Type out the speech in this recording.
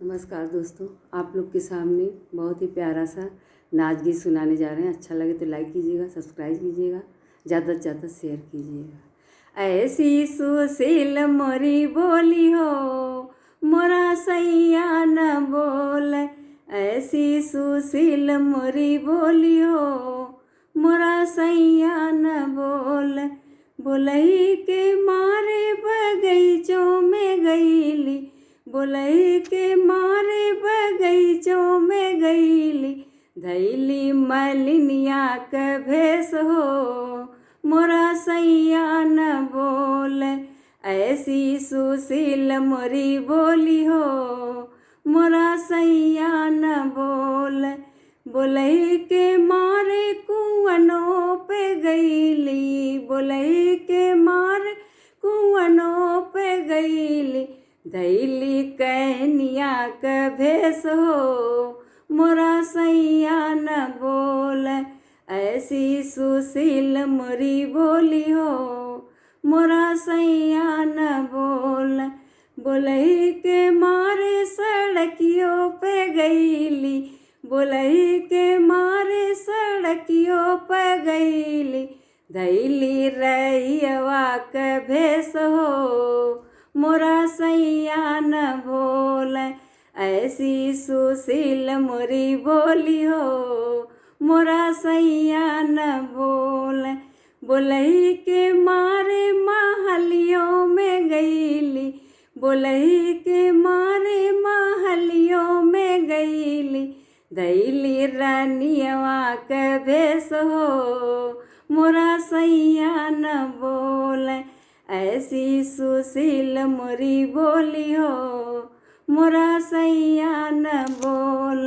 नमस्कार दोस्तों, आप लोग के सामने बहुत ही प्यारा सा नाच गीत सुनाने जा रहे हैं। अच्छा लगे तो लाइक कीजिएगा, सब्सक्राइब कीजिएगा, ज़्यादा से ज़्यादा शेयर कीजिएगा। ऐसी सुशील मोरी बोली हो, मोरा सैया न बोल। ऐसी सुशील मोरी बोली हो, मोरा सैया न बोल। बोलई के मारे बगीचों में गईली, बोलई के मारे बगीचों में गईली। धैली मलिनिया क भेस हो, मोरा सैया न बोल। ऐसी सुशील मोरी बोली हो, मोरा सैया न बोल। बोलई के मारे कुआनों पे गईली, बोलई के मारे कुआनों पे गईली। धैली कहनिया क भेस हो, मोरा सैया न बोल। ऐसी सुशील मोरी बोली हो, मोरा सैया न बोल। बोलई के मारे सड़कियों पे गईली, बोलई के मारे सड़कियों पे गईली। धैली रहियवा क भेस हो, मोरा सैया न बोल। ऐसी सुशील मोरी बोली हो, मोरा सैया न बोल। बोलई के मारे महलियों में गईली, बोलई के मारे महलियों में गईली। धैली रानियवा क भेस हो, मोरा सैया न बोल। ऐसी सुशील मोरी बोली हो, मोरा सैया न बोल।